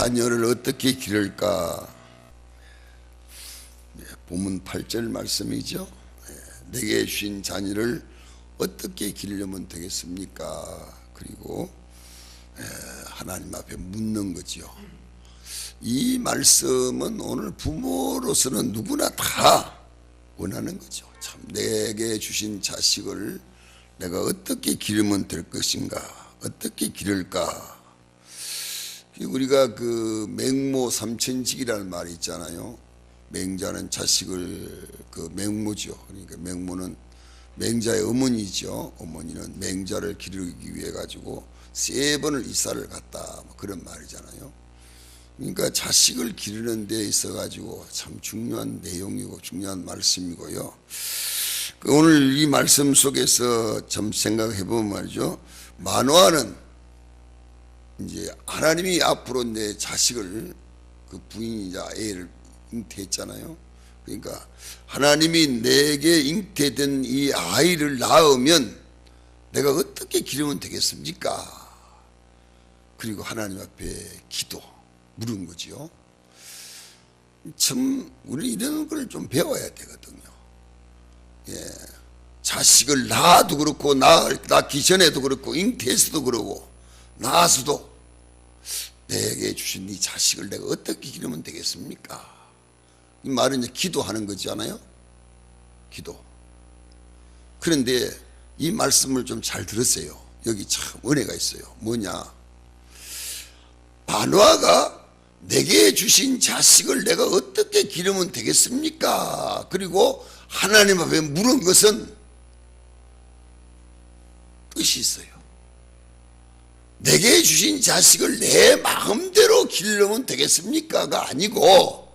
자녀를 어떻게 기를까? 본문 8절 말씀이죠. 내게 주신 자녀를 어떻게 기르려면 되겠습니까? 그리고 하나님 앞에 묻는 거죠. 이 말씀은 오늘 부모로서는 누구나 다 원하는 거죠. 참 내게 주신 자식을 내가 어떻게 기르면 될 것인가? 어떻게 기를까? 우리가 그 맹모 삼천직이라는 말이 있잖아요. 맹자는 자식을 맹모죠. 그러니까 맹모는 맹자의 어머니죠. 어머니는 맹자를 기르기 위해 가지고 3번을 이사를 갔다, 그런 말이잖아요. 그러니까 자식을 기르는 데 있어 가지고 참 중요한 내용이고 중요한 말씀이고요. 오늘 이 말씀 속에서 좀 생각해 보면 말이죠. 만화는 이제 하나님이 앞으로 내 자식을, 그 부인이자 애를 잉태했잖아요. 그러니까 하나님이 내게 잉태된 이 아이를 낳으면 내가 어떻게 기르면 되겠습니까? 그리고 하나님 앞에 기도 물은 거지요. 참 우리 이런 걸 좀 배워야 되거든요. 자식을 낳아도 그렇고 낳기 전에도 그렇고 잉태해서도 그러고 낳아서도 내게 주신 이 자식을 내가 어떻게 기르면 되겠습니까? 이 말은 이제 기도하는 거잖아요. 기도. 그런데 이 말씀을 좀 잘 들으세요. 여기 참 은혜가 있어요. 뭐냐? 마노아가 내게 주신 자식을 내가 어떻게 기르면 되겠습니까? 그리고 하나님 앞에 물은 것은 뜻이 있어요. 내게 주신 자식을 내 마음대로 기르면 되겠습니까가 아니고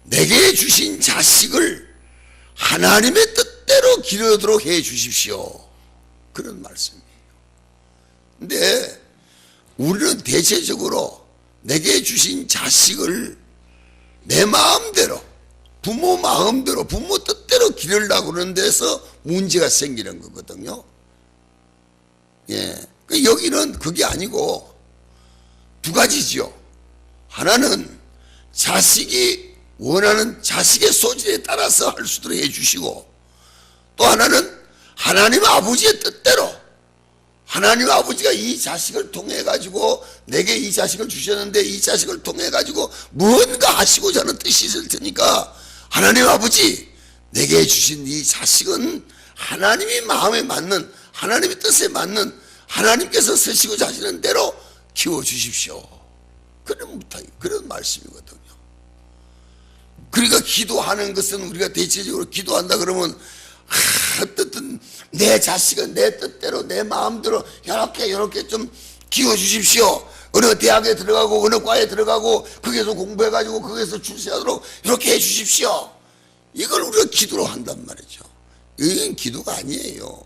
내게 주신 자식을 하나님의 뜻대로 기르도록 해 주십시오. 그런 말씀이에요. 근데 우리는 대체적으로 내게 주신 자식을 내 마음대로, 부모 마음대로, 부모 뜻대로 기르려고 그러는 데서 문제가 생기는 거거든요. 여기는 그게 아니고 두 가지죠. 하나는 자식이 원하는 자식의 소질에 따라서 할 수 있도록 해주시고, 또 하나는 하나님 아버지의 뜻대로, 하나님 아버지가 이 자식을 통해 가지고 내게 이 자식을 주셨는데 이 자식을 통해 가지고 무언가 하시고자 하는 뜻이 있을 테니까 하나님 아버지 내게 주신 이 자식은 하나님이 마음에 맞는, 하나님의 뜻에 맞는, 하나님께서 쓰시고자 하시는 대로 키워주십시오. 그런 말씀이거든요. 그러니까 기도하는 것은 우리가 대체적으로 기도한다 그러면 어떻든 내 자식은 내 뜻대로 내 마음대로 이렇게 좀 키워주십시오. 어느 대학에 들어가고 어느 과에 들어가고 거기서 공부해가지고 거기서 출세하도록 이렇게 해주십시오. 이걸 우리가 기도로 한단 말이죠. 이건 기도가 아니에요.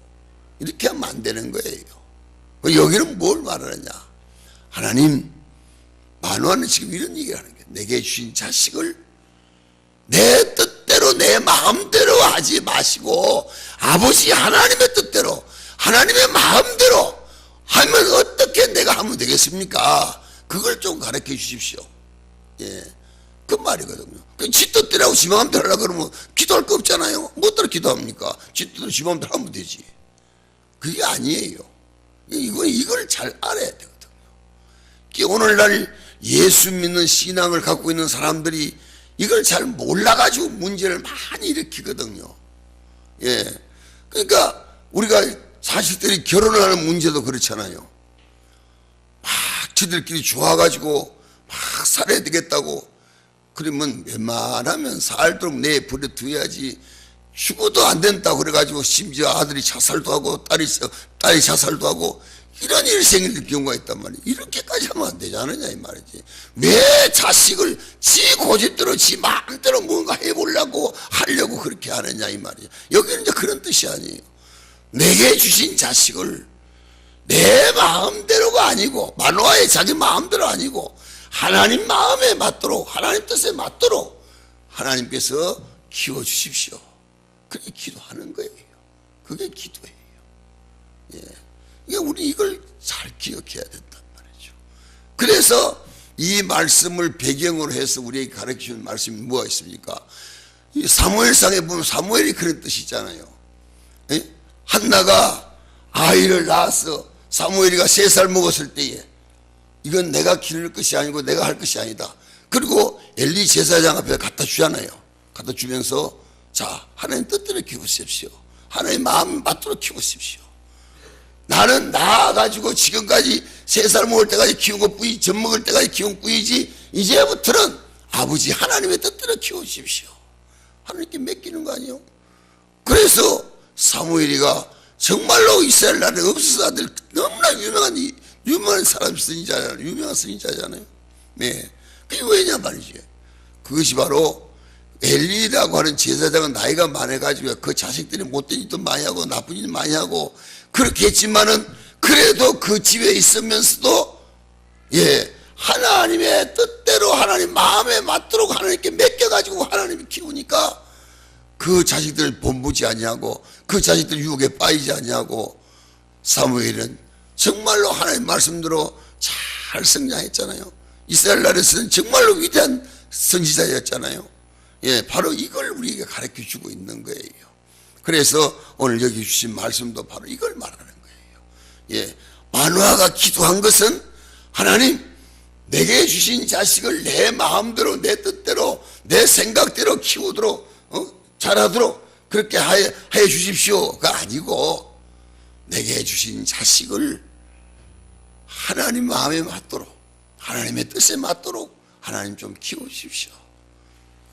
이렇게 하면 안 되는 거예요. 여기는 뭘 말하느냐? 하나님, 만화는 지금 이런 얘기를 하는 거예요. 내게 주신 자식을 내 뜻대로 내 마음대로 하지 마시고 아버지 하나님의 뜻대로 하나님의 마음대로 하면 어떻게 내가 하면 되겠습니까? 그걸 좀 가르쳐 주십시오. 그 말이거든요. 지 뜻대로 하고 지 마음대로 하려고 그러면 기도할 거 없잖아요. 뭐 따라 기도합니까? 지 뜻대로 지 마음대로 하면 되지. 그게 아니에요. 이걸 잘 알아야 되거든요. 오늘날 예수 믿는 신앙을 갖고 있는 사람들이 이걸 잘 몰라가지고 문제를 많이 일으키거든요. 그러니까 우리가 자식들이 결혼을 하는 문제도 그렇잖아요. 막 지들끼리 좋아가지고 막 살아야 되겠다고 그러면 웬만하면 살도록 내버려둬야지. 죽어도 안 된다고 그래가지고 심지어 아들이 자살도 하고 딸이 자살도 하고 이런 일이 생길 경우가 있단 말이에요. 이렇게까지 하면 안 되지 않느냐 이 말이지. 왜 자식을 지 고집대로 지 마음대로 뭔가 해보려고 하려고 그렇게 하느냐 이 말이에요. 여기는 이제 그런 뜻이 아니에요. 내게 주신 자식을 내 마음대로가 아니고 마노아의 자기 마음대로 아니고 하나님 마음에 맞도록 하나님 뜻에 맞도록 하나님께서 키워주십시오. 그게 기도하는 거예요. 그게 기도예요. 그러니까 우리 이걸 잘 기억해야 된단 말이죠. 그래서 이 말씀을 배경으로 해서 우리에게 가르치는 말씀이 뭐가 있습니까? 이 사무엘상에 보면 사무엘이 그런 뜻이 있잖아요. 예? 한나가 아이를 낳아서 사무엘이가 3살 먹었을 때에 이건 내가 기를 것이 아니고 내가 할 것이 아니다. 그리고 엘리 제사장 앞에 갖다 주잖아요. 갖다 주면서 자, 하나님 뜻대로 키우십시오. 하나님 마음 맞도록 키우십시오. 나는 낳아가지고 지금까지 3살 먹을 때까지 키운 것 뿐이지, 젖 먹을 때까지 키운 뿐이지, 이제부터는 아버지 하나님의 뜻대로 키우십시오. 하나님께 맡기는 거 아니에요? 그래서 사무엘이가 정말로 이스라엘 나라에 없어서 아들 너무나 유명한 사람 선지자잖아요. 유명한 선지자잖아요. 네. 그게 왜냐 말이지. 그것이 바로 엘리라고 하는 제사장은 나이가 많아가지고 그 자식들이 못된 짓도 많이 하고 나쁜 짓도 많이 하고 그렇게 했지만은 그래도 그 집에 있으면서도 하나님의 뜻대로 하나님 마음에 맞도록 하나님께 맡겨가지고 하나님이 키우니까 그 자식들을 본보지 아니하고 그 자식들 유혹에 빠지지 아니하고 사무엘은 정말로 하나님 말씀대로 잘 성장했잖아요. 이스라엘 나라에서는 정말로 위대한 선지자였잖아요. 바로 이걸 우리에게 가르쳐 주고 있는 거예요. 그래서 오늘 여기 주신 말씀도 바로 이걸 말하는 거예요. 마누아가 기도한 것은 하나님 내게 주신 자식을 내 마음대로 내 뜻대로 내 생각대로 키우도록 자라도록 그렇게 해 주십시오가 아니고 내게 주신 자식을 하나님 마음에 맞도록 하나님의 뜻에 맞도록 하나님 좀 키우십시오.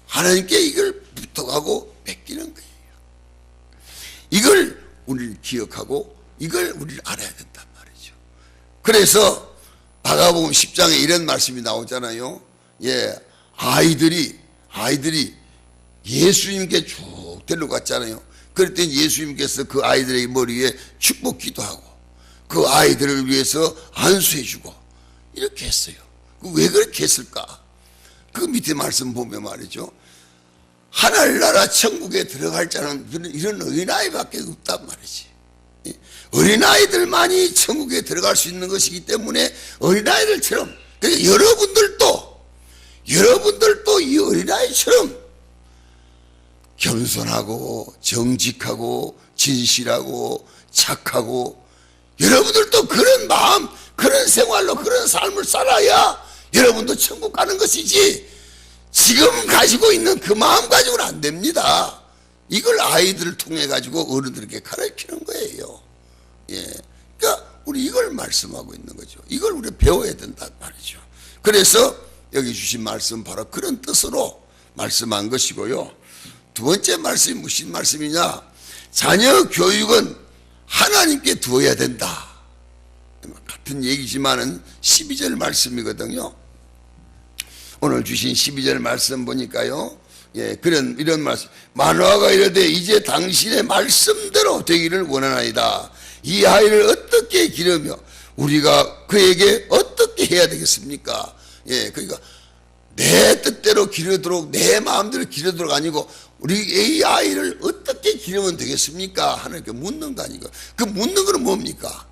하나님께 이걸 부탁하고 맡기는 거예요. 이걸 우리를 기억하고 이걸 우리를 알아야 된단 말이죠. 그래서 마가복음 10장에 이런 말씀이 나오잖아요. 아이들이 예수님께 쭉 데려갔잖아요. 그럴 때 예수님께서 그 아이들의 머리에 축복 기도하고 그 아이들을 위해서 안수해주고 이렇게 했어요. 왜 그렇게 했을까? 그 밑에 말씀 보면 말이죠. 하늘나라 천국에 들어갈 자는 이런 어린아이밖에 없단 말이지. 어린아이들만이 천국에 들어갈 수 있는 것이기 때문에 어린아이들처럼, 그러니까 여러분들도 이 어린아이처럼 겸손하고 정직하고 진실하고 착하고 여러분들도 그런 마음, 그런 생활로 그런 삶을 살아야 여러분도 천국 가는 것이지 지금 가지고 있는 그 마음 가지고는 안 됩니다. 이걸 아이들을 통해 가지고 어른들에게 가르치는 거예요. 그러니까 우리 이걸 말씀하고 있는 거죠. 이걸 우리 배워야 된단 말이죠. 그래서 여기 주신 말씀 바로 그런 뜻으로 말씀한 것이고요. 두 번째 말씀이 무슨 말씀이냐? 자녀 교육은 하나님께 두어야 된다. 같은 얘기지만은 12절 말씀이거든요. 오늘 주신 12절 말씀 보니까요. 이런 말씀. 마누아가 이르되 이제 당신의 말씀대로 되기를 원하나이다. 이 아이를 어떻게 기르며 우리가 그에게 어떻게 해야 되겠습니까? 그러니까 내 뜻대로 기르도록 내 마음대로 기르도록 아니고 우리 이 아이를 어떻게 기르면 되겠습니까? 하나님께 묻는 거 아닌가? 그 묻는 거는 뭡니까?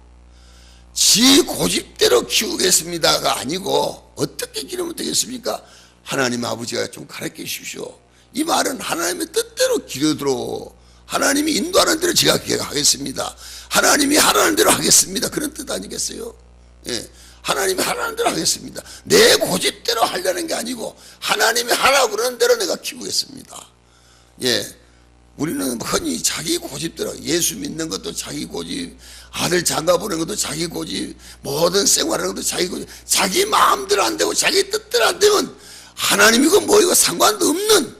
지 고집대로 키우겠습니다가 아니고 어떻게 기르면 되겠습니까? 하나님 아버지가 좀 가르쳐 주십시오. 이 말은 하나님의 뜻대로 기르도록 하나님이 인도하는 대로 제가 하겠습니다. 하나님이 하라는 대로 하겠습니다. 그런 뜻 아니겠어요? 하나님이 하라는 대로 하겠습니다. 내 고집대로 하려는 게 아니고 하나님이 하라고 그러는 대로 내가 키우겠습니다. 우리는 흔히 자기 고집대로 예수 믿는 것도 자기 고집, 아들 장가 보는 것도 자기 고집, 모든 생활하는 것도 자기 고집, 자기 마음대로 안 되고 자기 뜻대로 안 되면 하나님이고 뭐이고 상관도 없는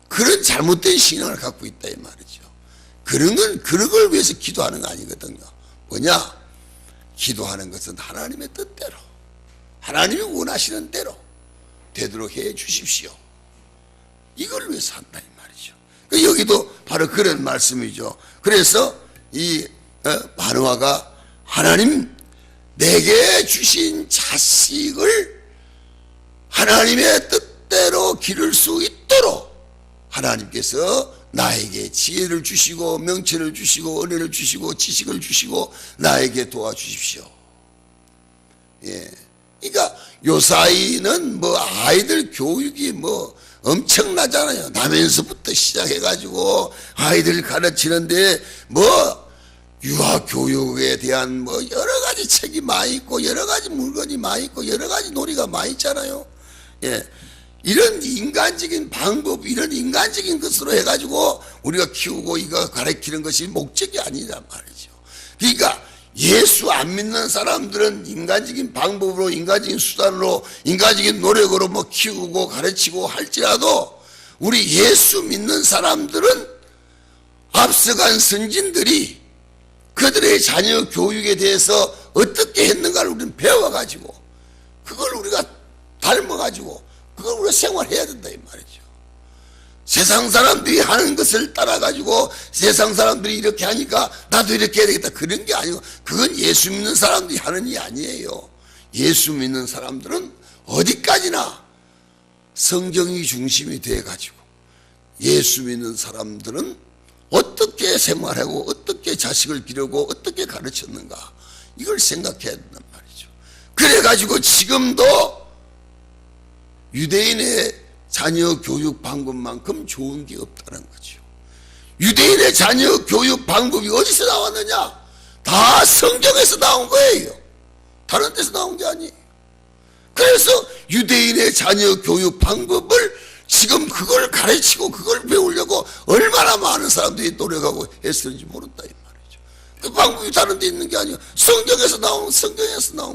그런 잘못된 신앙을 갖고 있다 이 말이죠. 그런 걸 위해서 기도하는 거 아니거든요. 뭐냐? 기도하는 것은 하나님의 뜻대로 하나님이 원하시는 대로 되도록 해 주십시오. 이걸 위해서 한다 이 말이죠. 여기도 바로 그런 말씀이죠. 그래서 이 마누아가 하나님 내게 주신 자식을 하나님의 뜻대로 기를 수 있도록 하나님께서 나에게 지혜를 주시고 명철을 주시고 은혜를 주시고 지식을 주시고 나에게 도와주십시오. 그러니까 요사이는 뭐 아이들 교육이 뭐 엄청나잖아요. 나면서부터 시작해가지고 아이들 가르치는데 뭐 유아 교육에 대한 뭐 여러 가지 책이 많이 있고 여러 가지 물건이 많이 있고 여러 가지 놀이가 많이 있잖아요. 예. 이런 인간적인 방법, 이런 인간적인 것으로 해가지고 우리가 키우고 이거 가르치는 것이 목적이 아니란 말이죠. 그러니까 예수 안 믿는 사람들은 인간적인 방법으로, 인간적인 수단으로, 인간적인 노력으로 뭐 키우고 가르치고 할지라도 우리 예수 믿는 사람들은 앞서간 선진들이 그들의 자녀 교육에 대해서 어떻게 했는가를 우리는 배워가지고 그걸 우리가 닮아가지고 그걸 우리가 생활해야 된다 이 말이죠. 세상 사람들이 하는 것을 따라가지고 세상 사람들이 이렇게 하니까 나도 이렇게 해야 되겠다 그런 게 아니고 그건 예수 믿는 사람들이 하는 일이 아니에요. 예수 믿는 사람들은 어디까지나 성경이 중심이 돼가지고 예수 믿는 사람들은 어떻게 생활하고 어떻게 자식을 기르고 어떻게 가르쳤는가 이걸 생각해야 된단 말이죠. 그래가지고 지금도 유대인의 자녀 교육 방법만큼 좋은 게 없다는 거죠. 유대인의 자녀 교육 방법이 어디서 나왔느냐? 다 성경에서 나온 거예요. 다른 데서 나온 게 아니에요. 그래서 유대인의 자녀 교육 방법을 지금 그걸 가르치고 그걸 배우려고 얼마나 많은 사람들이 노력하고 애쓰는지 모른다 이 말이죠. 그 방법이 다른 데 있는 게 아니고 성경에서 나온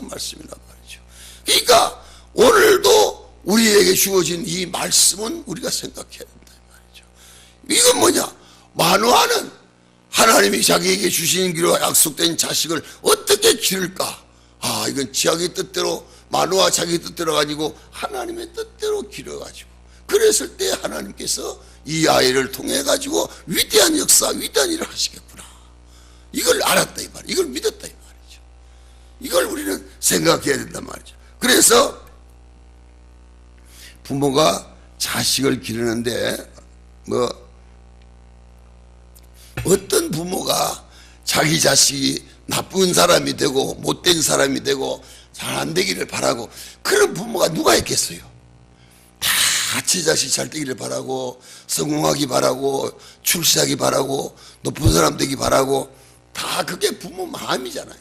말씀이란 말이죠. 그러니까 오늘도 우리에게 주어진 이 말씀은 우리가 생각해야 된다 이 말이죠. 이건 뭐냐? 마노아는 하나님이 자기에게 주신 기로 약속된 자식을 어떻게 기를까? 이건 자기 뜻대로 마노아 자기 뜻대로 가지고 하나님의 뜻대로 기려가지고 그랬을 때 하나님께서 이 아이를 통해 가지고 위대한 역사, 위대한 일을 하시겠구나. 이걸 알았다 이 말이에요. 이걸 믿었다 이 말이죠. 이걸 우리는 생각해야 된단 말이죠. 그래서 부모가 자식을 기르는데 뭐 어떤 부모가 자기 자식이 나쁜 사람이 되고 못된 사람이 되고 잘 안 되기를 바라고 그런 부모가 누가 있겠어요? 다 제 자식 잘 되기를 바라고 성공하기 바라고 출세하기 바라고 높은 사람 되기 바라고 다 그게 부모 마음이잖아요.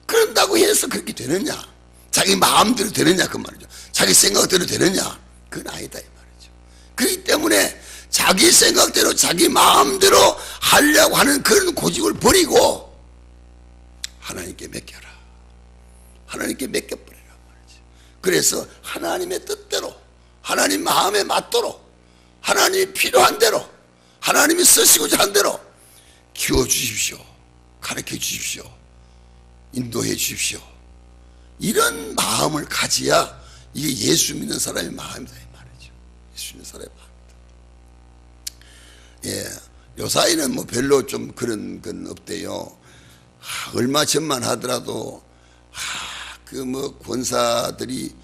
그런다고 해서 그렇게 되느냐? 자기 마음대로 되느냐 그 말이죠. 자기 생각대로 되느냐? 그건 아니다 이 말이죠. 그렇기 때문에 자기 생각대로 자기 마음대로 하려고 하는 그런 고집을 버리고 하나님께 맡겨라. 하나님께 맡겨버리란 말이죠. 그래서 하나님의 뜻대로 하나님 마음에 맞도록 하나님이 필요한 대로 하나님이 쓰시고자 한 대로 키워주십시오. 가르쳐 주십시오. 인도해 주십시오. 이런 마음을 가져야 이게 예수 믿는 사람의 마음이다 이 말이죠. 예수 믿는 사람의 마음이다. 예, 요사이는 뭐 별로 좀 그런 건 없대요. 얼마 전만 하더라도 그 뭐 권사들이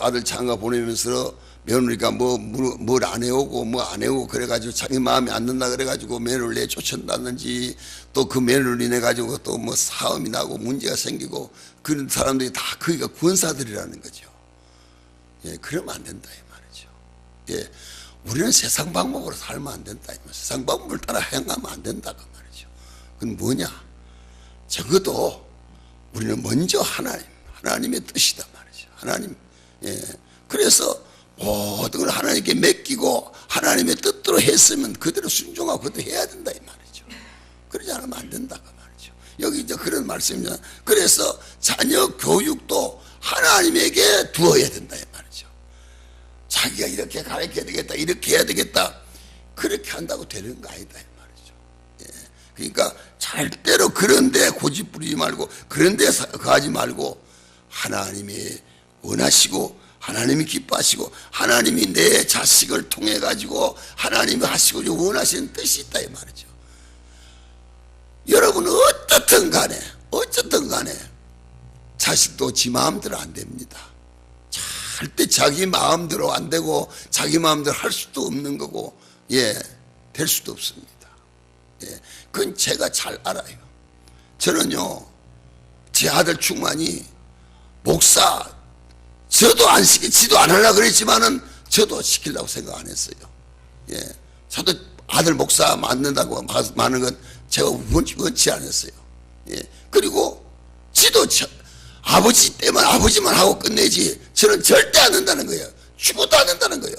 아들 장가 보내면서 며느리가 뭘 안 해오고 뭐 안 해오고 그래가지고 자기 마음에 안 든다 그래가지고 며느리를 내쫓는다든지 또 그 며느리 내가지고 또 뭐 싸움이 나고 문제가 생기고 그런 사람들이 다 거기가 권사들이라는 거죠. 예, 그러면 안 된다 이 말이죠. 예, 우리는 세상 방법으로 살면 안 된다 이 말이죠. 세상 방법을 따라 행하면 안 된다 그 말이죠. 그건 뭐냐? 적어도 우리는 먼저 하나님의 뜻이다 말이죠. 하나님. 예. 그래서 모든 걸 하나님께 맡기고 하나님의 뜻대로 했으면 그대로 순종하고 그대로 해야 된다 이 말이죠. 그러지 않으면 안 된다 그 말이죠. 여기 이제 그런 말씀이잖아요. 그래서 자녀 교육도 하나님에게 두어야 된다 이 말이죠. 자기가 이렇게 가르쳐야 되겠다, 이렇게 해야 되겠다, 그렇게 한다고 되는 거 아니다 이 말이죠. 예. 그러니까 절대로 그런데 고집 부리지 말고 그런데 가지 말고 하나님이 원하시고 하나님이 기뻐하시고 하나님이 내 자식을 통해 가지고 하나님이 하시고 원하시는 뜻이 있다 이 말이죠. 여러분 어떻든 간에 자식도 지 마음대로 안 됩니다. 절대 자기 마음대로 안 되고 자기 마음대로 할 수도 없는 거고 될 수도 없습니다. 그건 제가 잘 알아요. 저는요 제 아들 충만이 목사 저도 안 시키 지도 안 하려고 그랬지만은 저도 시키려고 생각 안 했어요. 예, 저도 아들 목사 만든다고 많은 건 제가 원치 않았어요. 예, 그리고 지도 아버지 때만 아버지만 하고 끝내지 저는 절대 안 한다는 거예요. 죽어도 안 한다는 거예요.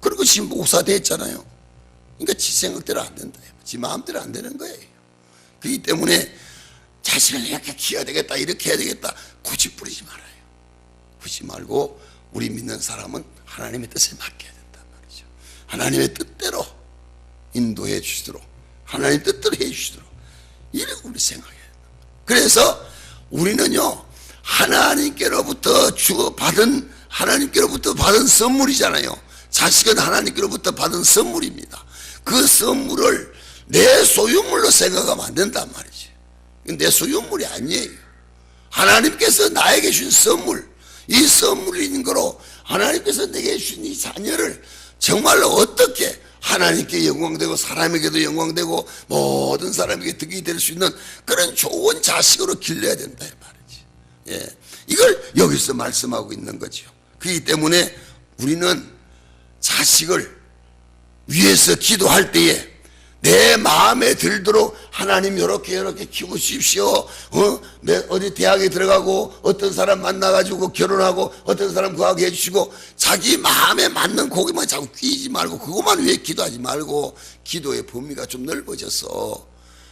그리고 지금 목사 됐잖아요. 그러니까 지 생각대로 안 된다. 지 마음대로 안 되는 거예요. 그렇기 때문에 자식을 이렇게 키워야 되겠다, 이렇게 해야 되겠다, 굳이 뿌리지 말아요. 굳이 말고 우리 믿는 사람은 하나님의 뜻에 맡겨야 된단 말이죠. 하나님의 뜻대로 인도해 주시도록, 하나님의 뜻대로 해 주시도록, 이렇게 우리 생각해야 된다. 그래서 우리는요, 하나님께로부터 받은 선물이잖아요. 자식은 하나님께로부터 받은 선물입니다. 그 선물을 내 소유물로 생각하면 안 된단 말이지. 내 소유물이 아니에요. 하나님께서 나에게 주신 선물, 이 선물인 거로 하나님께서 내게 주신 이 자녀를 정말로 어떻게 하나님께 영광되고 사람에게도 영광되고 모든 사람에게 득이 될 수 있는 그런 좋은 자식으로 길러야 된다 이 말이지. 예, 이걸 여기서 말씀하고 있는 거죠. 그렇기 때문에 우리는 자식을 위해서 기도할 때에 내 마음에 들도록 하나님 이렇게 키우십시오. 어디 대학에 들어가고 어떤 사람 만나가지고 결혼하고 어떤 사람 구하게 해주시고 자기 마음에 맞는 고기만 자꾸 끼지 말고 그것만 위해 기도하지 말고 기도의 범위가 좀 넓어져서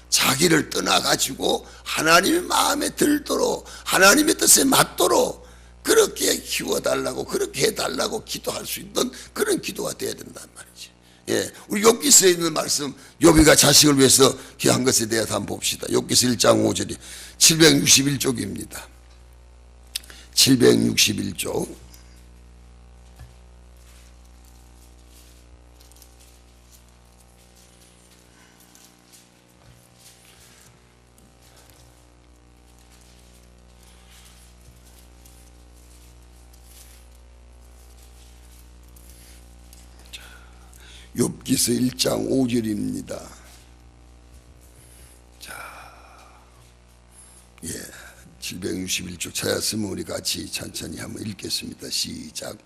자기를 떠나가지고 하나님의 마음에 들도록 하나님의 뜻에 맞도록 그렇게 키워달라고 그렇게 해달라고 기도할 수 있는 그런 기도가 돼야 된단 말이지. 예, 우리 욥기서에 있는 말씀, 욥이가 자식을 위해서 기도한 것에 대해서 한번 봅시다. 욥기서 1장 5절이 761쪽입니다. 761쪽. 욥기서 1장 5절입니다. 자, 예, 761쪽 찾았으면 우리 같이 천천히 한번 읽겠습니다. 시작.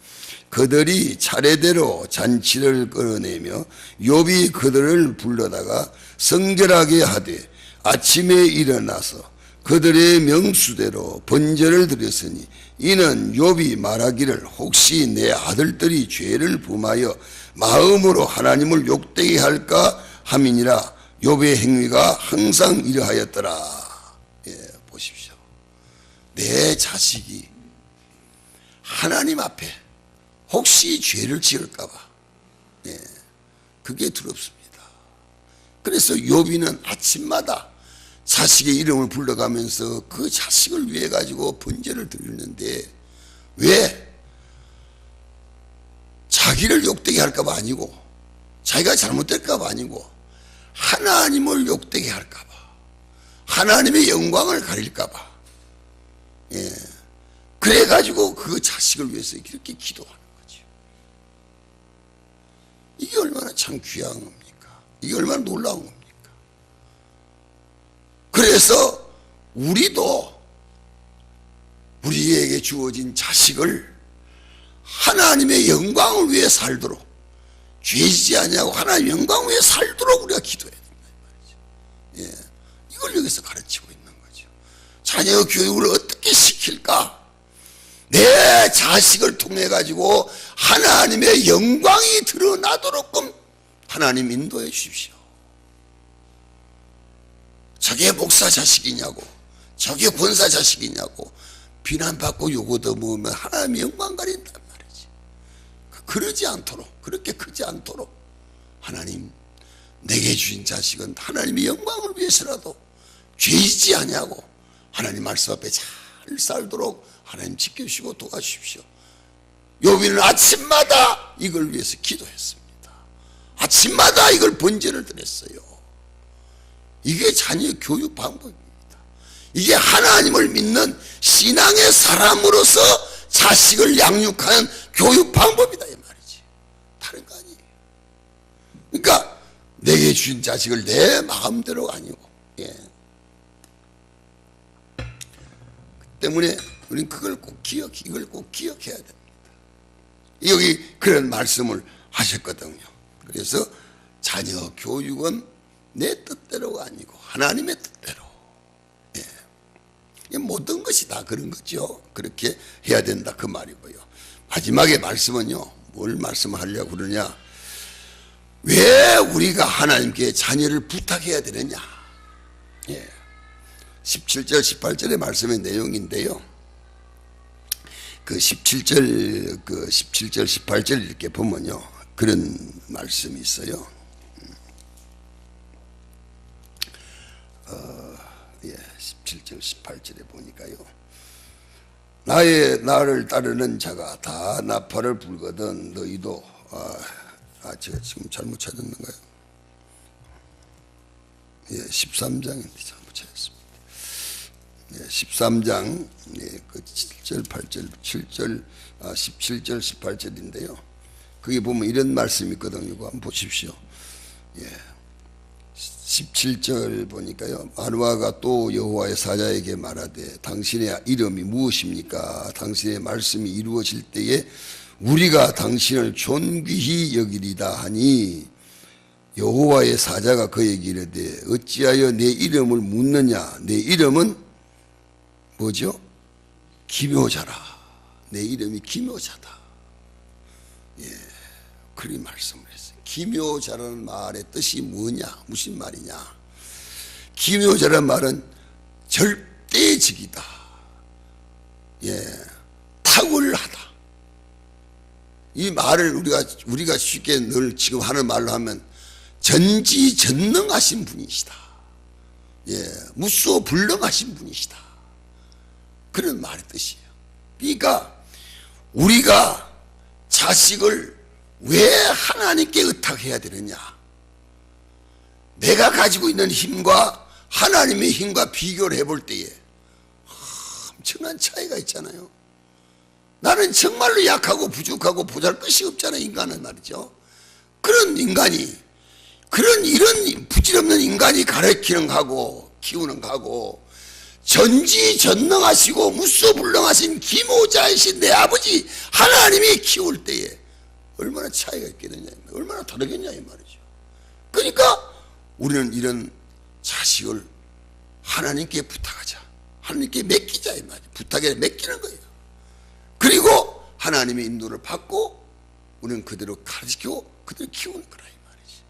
그들이 차례대로 잔치를 끌어내며 욥이 그들을 불러다가 성결하게 하되 아침에 일어나서 그들의 명수대로 번제를 드렸으니 이는 욥이 말하기를 혹시 내 아들들이 죄를 범하여 마음으로 하나님을 욕되게 할까 함이니라. 욥의 행위가 항상 이러하였더라. 예, 보십시오. 내 자식이 하나님 앞에 혹시 죄를 지을까 봐, 예, 그게 두렵습니다. 그래서 욥이는 아침마다 자식의 이름을 불러가면서 그 자식을 위해 가지고 번제를 드리는데 왜? 자기를 욕되게 할까봐 아니고 자기가 잘못될까봐 아니고 하나님을 욕되게 할까봐 하나님의 영광을 가릴까봐, 예, 그래가지고 그 자식을 위해서 이렇게 기도하는 거죠. 이게 얼마나 참 귀한 겁니까? 이게 얼마나 놀라운 겁니까? 그래서 우리도 우리에게 주어진 자식을 하나님의 영광을 위해 살도록 죄지지 아니하고 하나님의 영광을 위해 살도록 우리가 기도해야 된다 이 말이죠. 예, 이걸 여기서 가르치고 있는 거죠. 자녀 교육을 어떻게 시킬까? 내 자식을 통해 가지고 하나님의 영광이 드러나도록끔 하나님 인도해 주십시오. 저게 목사 자식이냐고 저게 권사 자식이냐고 비난받고 욕 얻어먹으면 하나님의 영광 가린단 말이지. 그러지 않도록, 그렇게 크지 않도록 하나님 내게 주신 자식은 하나님의 영광을 위해서라도 죄지지 아니하고 하나님 말씀 앞에 잘 살도록 하나님 지켜주시고 도와주십시오. 욥이는 아침마다 이걸 위해서 기도했습니다. 아침마다 이걸 번제를 드렸어요. 이게 자녀 교육 방법입니다. 이게 하나님을 믿는 신앙의 사람으로서 자식을 양육하는 교육 방법이다 이 말이지. 다른 거 아니에요. 그러니까 내게 주신 자식을 내 마음대로가 아니고, 예. 그 때문에 우리는 그걸 꼭 이걸 꼭 기억해야 됩니다. 여기 그런 말씀을 하셨거든요. 그래서 자녀 교육은 내 뜻대로가 아니고 하나님의 뜻대로. 예. 모든 것이 다 그런 거죠. 그렇게 해야 된다 그 말이고요. 마지막에 말씀은요, 뭘 말씀하려고 그러냐, 왜 우리가 하나님께 자녀를 부탁해야 되느냐. 예. 17절 18절의 말씀의 내용인데요, 그 17절 18절 이렇게 보면요, 그런 말씀이 있어요. 17절 18절에 보니까요, 나를 따르는 자가 다 나팔을 불거든 너희도 제가 지금 잘못 찾았는가요? 13장인데 잘못 찾았습니다. 13장 그 7절 8절 7절 17절 18절인데요, 거기 보면 이런 말씀이 있거든요. 이거 한번 보십시오. 17절 보니까요, 마누아가 또 여호와의 사자에게 말하되 당신의 이름이 무엇입니까? 당신의 말씀이 이루어질 때에 우리가 당신을 존귀히 여기리다 하니, 여호와의 사자가 그에게 이르되 어찌하여 내 이름을 묻느냐? 내 이름은 뭐죠? 기묘자라. 내 이름이 기묘자다. 그리 말씀을 했어요. 기묘자라는 말의 뜻이 뭐냐? 무슨 말이냐? 기묘자라는 말은 절대적이다. 탁월하다. 이 말을 우리가 쉽게 늘 지금 하는 말로 하면 전지전능하신 분이시다. 무소불능하신 분이시다. 그런 말의 뜻이에요. 그러니까 우리가 자식을 왜 하나님께 의탁해야 되느냐? 내가 가지고 있는 힘과 하나님의 힘과 비교를 해볼 때에 엄청난 차이가 있잖아요. 나는 정말로 약하고 부족하고 보잘것이 없잖아요. 인간은 말이죠. 그런 인간이, 이런 부질없는 인간이 가르치는 거하고 키우는 거하고, 전지전능하시고 무소불능하신 기모자이신 내 아버지 하나님이 키울 때에 얼마나 차이가 있겠느냐, 얼마나 다르겠냐 이 말이죠. 그러니까 우리는 이런 자식을 하나님께 부탁하자, 하나님께 맡기자 이 말이죠. 부탁에 맡기는 거예요. 그리고 하나님의 인도를 받고 우리는 그대로 가르치고 그대로 키우는 거라 이 말이지.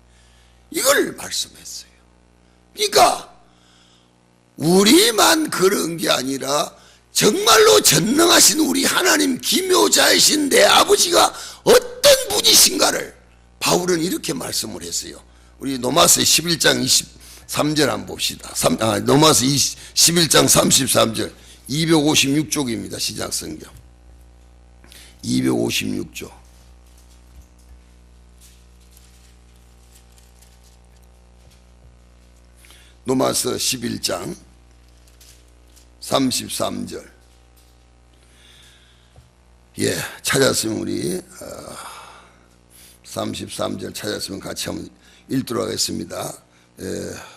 이걸 말씀했어요. 그러니까 우리만 그런 게 아니라 정말로 전능하신 우리 하나님 기묘자이신 내 아버지가 어떤 분이신가를 바울은 이렇게 말씀을 했어요. 우리 로마서 11장 23절 한번 봅시다. 로마서 11장 33절 256쪽입니다. 시작성경 256쪽. 로마서 11장 33절. 찾았으면 우리 33절 찾았으면 같이 한번 읽도록 하겠습니다.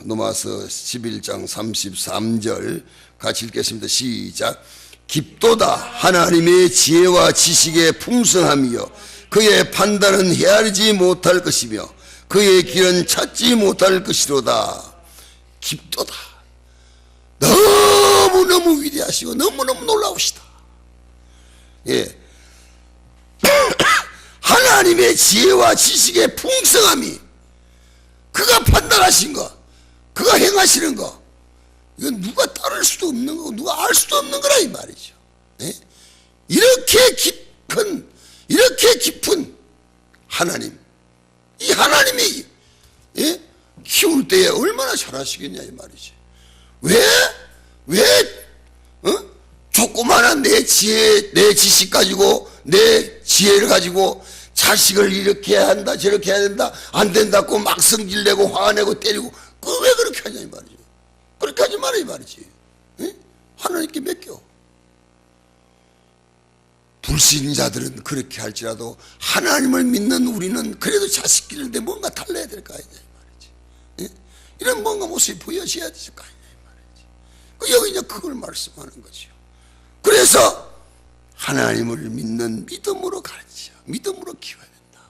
로마서 11장 33절 같이 읽겠습니다. 시작. 깊도다 하나님의 지혜와 지식의 풍성함이요 그의 판단은 헤아리지 못할 것이며 그의 길은 찾지 못할 것이로다. 깊도다. 너무너무 위대하시고 너무너무 놀라우시다. 하나님의 지혜와 지식의 풍성함이, 그가 판단하신 거, 그가 행하시는 거, 이건 누가 따를 수도 없는 거고 누가 알 수도 없는 거라 이 말이죠. 이렇게 깊은 하나님, 이 하나님이 키울 때에 얼마나 잘하시겠냐 이 말이지. 왜 조그마한 내 지혜, 내 지식 가지고, 내 지혜를 가지고 자식을 이렇게 해야 한다, 저렇게 해야 된다, 안 된다고 막 성질내고 화내고 때리고, 그걸 왜 그렇게 하냐 이 말이죠. 그렇게 하지 마라 이 말이지. 하나님께 맡겨. 불신자들은 그렇게 할지라도 하나님을 믿는 우리는 그래도 자식 기르는데 뭔가 달라야 될 거 아니냐 이 말이지. 이런 뭔가 모습이 보여져야 될 거 아니냐 이 말이지. 여기 이제 그걸 말씀하는 거죠. 그래서 하나님을 믿는 믿음으로 가르쳐, 믿음으로 키워야 된다.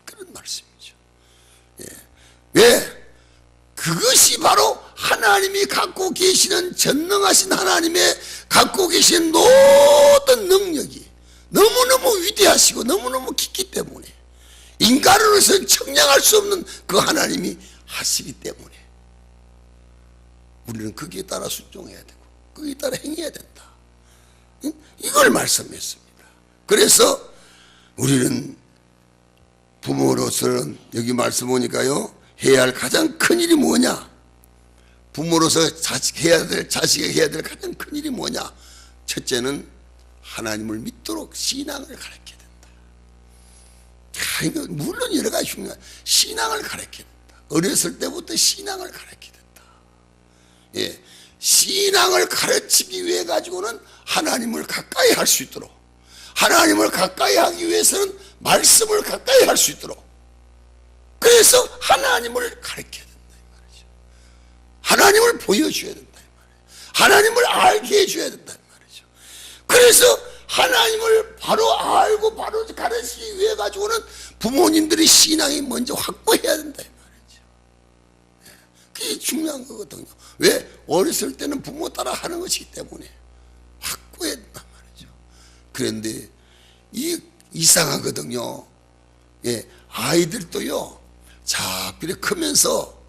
그런 말씀이죠. 예. 왜? 그것이 바로 하나님이 갖고 계시는, 전능하신 하나님의 갖고 계신 모든 능력이 너무너무 위대하시고 너무너무 깊기 때문에, 인간으로서는 청량할 수 없는 그 하나님이 하시기 때문에 우리는 거기에 따라 순종해야 되고 거기에 따라 행해야 된다. 이걸 말씀했습니다. 그래서 우리는 부모로서는 여기 말씀 보니까요, 해야 할 가장 큰 일이 뭐냐? 부모로서 자식에게 해야 될 가장 큰 일이 뭐냐? 첫째는 하나님을 믿도록 신앙을 가르쳐야 된다. 물론 여러 가지 중요한 신앙을 가르쳐야 된다. 어렸을 때부터 신앙을 가르쳐야 된다. 예, 신앙을 가르치기 위해 가지고는 하나님을 가까이 할 수 있도록, 하나님을 가까이 하기 위해서는 말씀을 가까이 할 수 있도록, 그래서 하나님을 가르쳐야 된다 이 말이죠. 하나님을 보여줘야 된다 이 말이죠. 하나님을 알게 해줘야 된다 이 말이죠. 그래서 하나님을 바로 알고 바로 가르치기 위해 가지고는 부모님들의 신앙이 먼저 확보해야 된다 이 말이죠. 그게 중요한 거거든요. 왜? 어렸을 때는 부모 따라 하는 것이기 때문에 확보해야 된단 말이죠. 그런데 이상하거든요. 예, 아이들도요, 자꾸 이렇게 크면서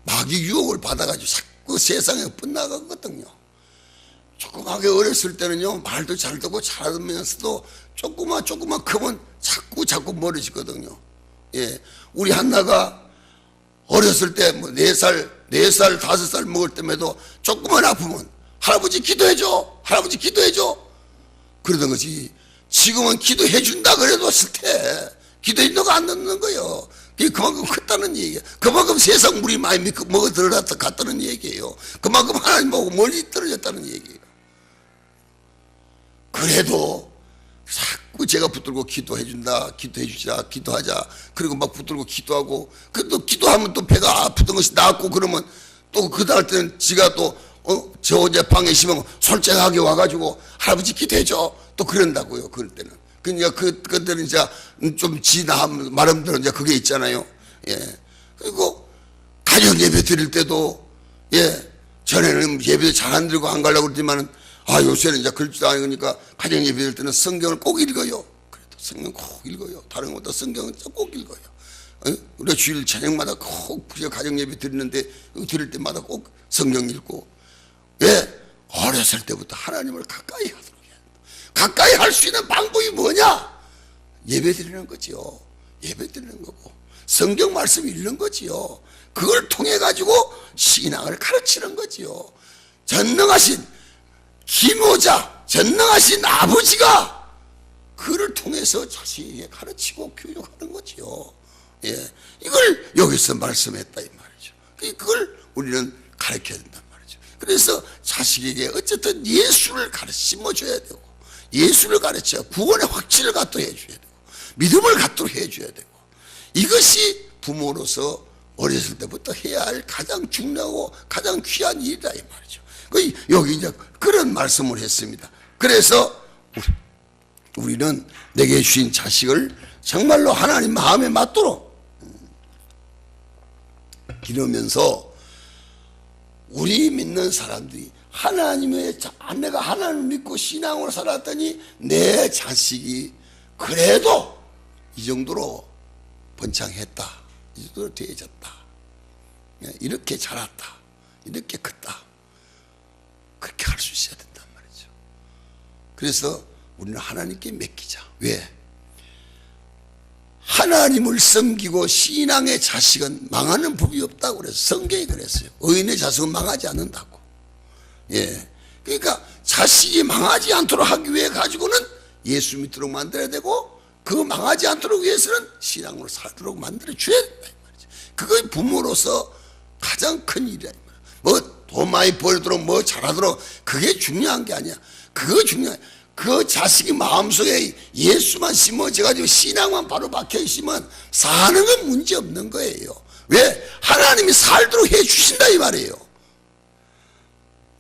마귀 유혹을 받아가지고 자꾸 세상에 뻗나가거든요. 조그맣게 어렸을 때는요, 말도 잘 듣고 잘하면서도 조금만 크면 자꾸 멀어지거든요. 예, 우리 한나가 어렸을 때 뭐 4살, 5살 먹을 때에도 조금만 아프면 할아버지 기도해줘, 할아버지 기도해줘 그러던 것이, 지금은 기도해준다 그래도 싫대. 기도해준다고 안 듣는 거예요. 그게 그만큼 컸다는 얘기예요. 그만큼 세상 물이 많이 먹어 들어갔다 갔다는 얘기예요. 그만큼 하나님하고 멀리 떨어졌다는 얘기예요. 그래도 자꾸 제가 붙들고 기도해준다, 기도해주자, 기도하자, 그리고 막 붙들고 기도하고, 또 기도하면 또 배가 아프던 것이 나았고, 그러면 또 그 다음 때는 지가 또 저 이제 방에 있으면 솔직하게 와가지고 할아버지 기도해줘 또 그런다고요. 그럴 때는 그러니까 그때는 이제 좀 지나면 말하면 이제 그게 있잖아요. 예, 그리고 가정 예배 드릴 때도, 예, 전에는 예배 잘 안 드리고 안 가려고 그러지만은, 요새는 이제 그럴지도 않으니까 가정 예배 드릴 때는 성경을 꼭 읽어요. 그래도 성경 꼭 읽어요. 다른 것보다 성경은 꼭 읽어요. 우리가 주일 저녁마다 꼭 가정 예배 드리는데, 드릴 때마다 꼭 성경 읽고. 왜? 어렸을 때부터 하나님을 가까이 하도록 해야 한다. 가까이 할 수 있는 방법이 뭐냐? 예배 드리는 거지요. 예배 드리는 거고, 성경 말씀 읽는 거지요. 그걸 통해 가지고 신앙을 가르치는 거지요. 전능하신 기모자, 전능하신 아버지가 그를 통해서 자식에게 가르치고 교육하는 거지요. 예, 이걸 여기서 말씀했다 이 말이죠. 그걸 우리는 가르쳐야 된단 말이죠. 그래서 자식에게 어쨌든 예수를 심어줘야 되고, 예수를 가르쳐 구원의 확신을 갖도록 해줘야 되고, 믿음을 갖도록 해줘야 되고, 이것이 부모로서 어렸을 때부터 해야 할 가장 중요하고 가장 귀한 일이다 이 말이죠. 여기 이제 그런 말씀을 했습니다. 그래서 우리는 내게 주신 자식을 정말로 하나님 마음에 맞도록 기르면서, 우리 믿는 사람들이 내가 하나님을 믿고 신앙으로 살았더니 내 자식이 그래도 이 정도로 번창했다, 이 정도로 되어졌다, 이렇게 자랐다, 이렇게 컸다, 그렇게 할 수 있어야 된단 말이죠. 그래서 우리는 하나님께 맡기자. 왜? 하나님을 섬기고 신앙의 자식은 망하는 법이 없다고 그래서 성경이 그랬어요. 의인의 자식은 망하지 않는다고. 예, 그러니까 자식이 망하지 않도록 하기 위해 가지고는 예수 믿도록 만들어야 되고, 그 망하지 않도록 위해서는 신앙으로 살도록 만들어 줘야 된다 이 말이죠. 그게 부모로서 가장 큰 일이야. 뭐 돈 많이 벌도록 뭐 잘하도록 그게 중요한 게 아니야. 그거 중요해. 그 자식이 마음속에 예수만 심어져가지고 신앙만 바로 박혀있으면 사는 건 문제 없는 거예요. 왜? 하나님이 살도록 해주신다 이 말이에요.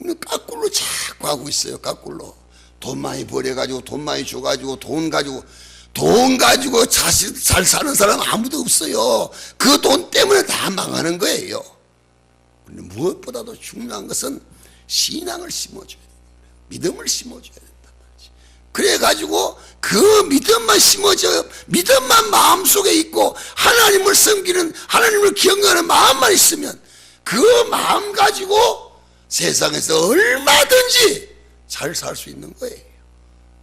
우리는 까꿀로 자꾸 하고 있어요. 까꿀로. 돈 많이 벌여가지고 돈 많이 줘가지고 돈 가지고 자식 잘 사는 사람 아무도 없어요. 그 돈 때문에 다 망하는 거예요. 무엇보다도 중요한 것은 신앙을 심어줘야 돼요. 믿음을 심어줘야 된단 말이지. 그래가지고 그 믿음만 마음속에 있고 하나님을 섬기는, 하나님을 기억하는 마음만 있으면 그 마음 가지고 세상에서 얼마든지 잘 살 수 있는 거예요.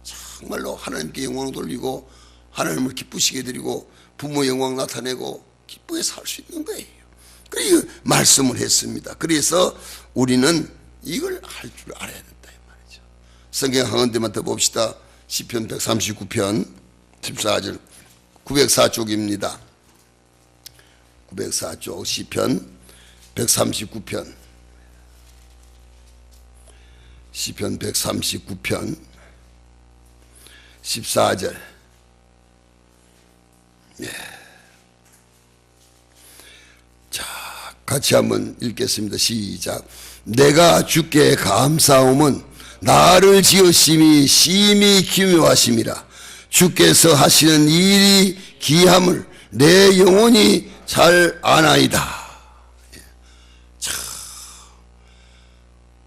정말로 하나님께 영광을 돌리고 하나님을 기쁘시게 드리고 부모 영광 나타내고 기쁘게 살 수 있는 거예요. 그래서 말씀을 했습니다. 그래서 우리는 이걸 할 줄 알아야 된다 이 말이죠. 성경 한 군데만 더 봅시다. 시편 139편 14절 904쪽입니다. 904쪽 시편 139편 시편 139편 14절. 예. 자, 같이 한번 읽겠습니다. 시작. 내가 주께 감사함은 나를 지으심이 심히 기묘하심이라. 주께서 하시는 일이 기함을 내 영혼이 잘 아나이다.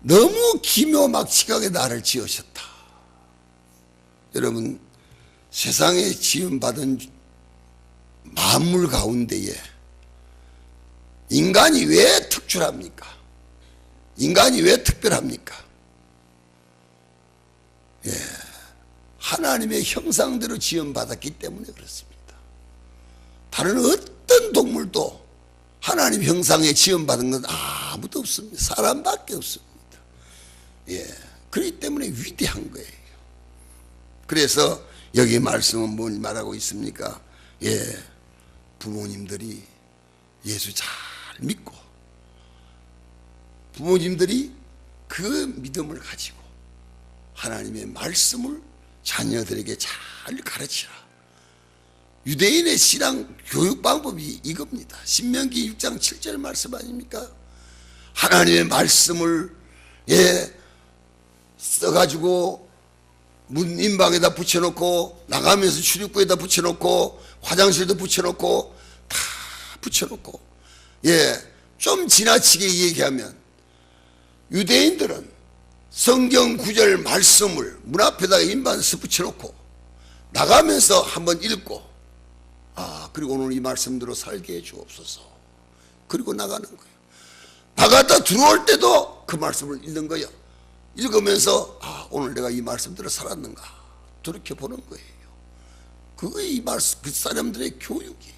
너무 기묘막측하게 나를 지으셨다. 여러분, 세상에 지음받은 만물 가운데에 인간이 왜 특출합니까? 인간이 왜 특별합니까? 예, 하나님의 형상대로 지음받았기 때문에 그렇습니다. 다른 어떤 동물도 하나님 형상에 지음받은 건 아무도 없습니다. 사람밖에 없습니다. 예, 그렇기 때문에 위대한 거예요. 그래서 여기 말씀은 뭘 말하고 있습니까? 예, 부모님들이 예수 잘 믿고 부모님들이 그 믿음을 가지고 하나님의 말씀을 자녀들에게 잘 가르치라. 유대인의 신앙 교육 방법이 이겁니다. 신명기 6장 7절 말씀 아닙니까? 하나님의 말씀을 써가지고 문 인방에다 붙여놓고 나가면서 출입구에다 붙여놓고 화장실도 붙여놓고 다 붙여놓고 좀 지나치게 얘기하면 유대인들은 성경 구절 말씀을 문 앞에다가 인반에서 붙여놓고 나가면서 한번 읽고 그리고 오늘 이 말씀대로 살게 해 주옵소서. 그리고 나가는 거예요. 나갔다 들어올 때도 그 말씀을 읽는 거예요. 읽으면서 오늘 내가 이 말씀대로 살았는가 그렇게 보는 거예요. 그게 이 말씀 그 사람들의 교육이에요.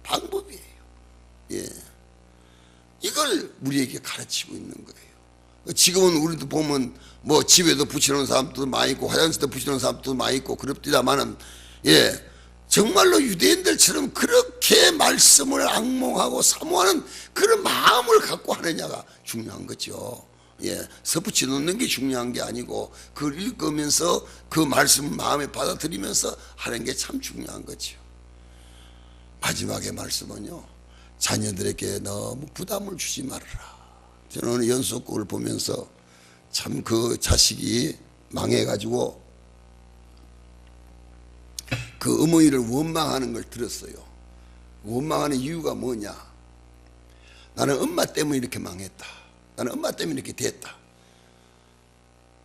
방법이에요. 예, 이걸 우리에게 가르치고 있는 거예요. 지금은 우리도 보면 뭐 집에도 붙여놓은 사람도 많이 있고 화장실도 붙여놓은 사람도 많이 있고 그렇디다마는 정말로 유대인들처럼 그렇게 말씀을 앙몽하고 사모하는 그런 마음을 갖고 하느냐가 중요한 거죠. 서붙여 놓는 게 중요한 게 아니고 그걸 읽으면서 그 말씀을 마음에 받아들이면서 하는 게 참 중요한 거죠. 마지막에 말씀은요, 자녀들에게 너무 부담을 주지 말아라. 저는 오늘 연속극을 보면서 참 그 자식이 망해가지고 그 어머니를 원망하는 걸 들었어요. 원망하는 이유가 뭐냐? 나는 엄마 때문에 이렇게 망했다. 나는 엄마 때문에 이렇게 됐다.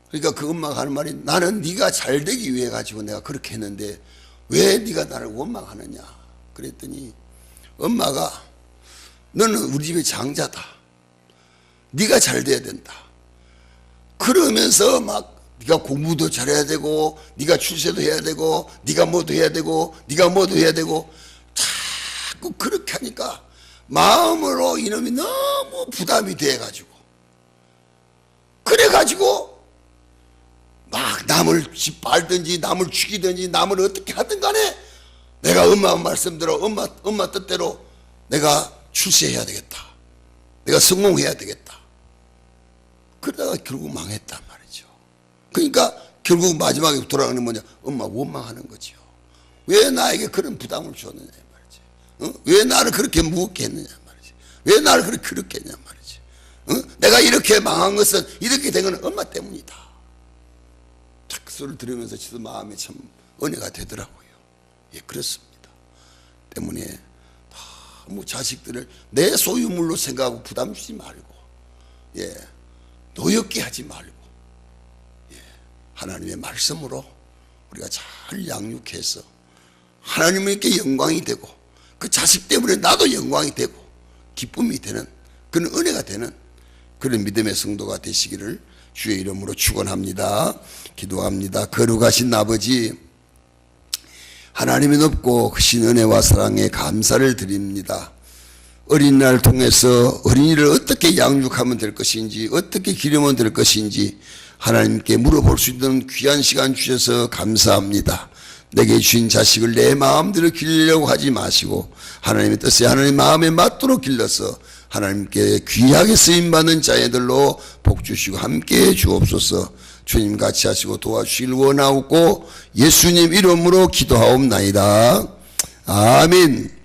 그러니까 그 엄마가 하는 말이, 나는 네가 잘 되기 위해 가지고 내가 그렇게 했는데 왜 네가 나를 원망하느냐. 그랬더니 엄마가, 너는 우리 집의 장자다. 네가 잘 돼야 된다. 그러면서 막 네가 공부도 잘해야 되고 네가 출세도 해야 되고 네가 뭐도 해야 되고 네가 뭐도 해야 되고 자꾸 그렇게 하니까 마음으로 이놈이 너무 부담이 돼가지고 그래가지고 막 남을 짓밟든지 남을 죽이든지 남을 어떻게 하든 간에 내가 엄마 말씀대로 엄마 뜻대로 내가 출세해야 되겠다. 내가 성공해야 되겠다. 그러다가 결국 망했단 말이죠. 그러니까 결국 마지막에 돌아가는 뭐냐? 엄마 원망하는 거죠. 왜 나에게 그런 부담을 줬느냐 말이지. 왜 나를 그렇게 무겁게 했느냐 말이지. 왜 나를 그렇게 했냐 말이지. 내가 이렇게 망한 것은, 이렇게 된 것은 엄마 때문이다. 그 소리를 들으면서 저도 마음에 참 은혜가 되더라고요. 예, 그렇습니다. 때문에 너무 자식들을 내 소유물로 생각하고 부담 주지 말고, 예, 노엽게 하지 말고, 예, 하나님의 말씀으로 우리가 잘 양육해서 하나님께 영광이 되고, 그 자식 때문에 나도 영광이 되고 기쁨이 되는 그런 은혜가 되는 그런 믿음의 성도가 되시기를 주의 이름으로 축원합니다. 기도합니다. 거룩하신 아버지, 하나님의 높고 크신 은혜와 사랑에 감사를 드립니다. 어린이날을 통해서 어린이를 어떻게 양육하면 될 것인지, 어떻게 기르면 될 것인지 하나님께 물어볼 수 있는 귀한 시간 주셔서 감사합니다. 내게 주신 자식을 내 마음대로 기르려고 하지 마시고 하나님의 뜻에 하나님 마음에 맞도록 길러서 하나님께 귀하게 쓰임받는 자녀들로 복 주시고 함께해 주옵소서. 주님 같이 하시고 도와주시길 원하옵고 예수님 이름으로 기도하옵나이다. 아멘.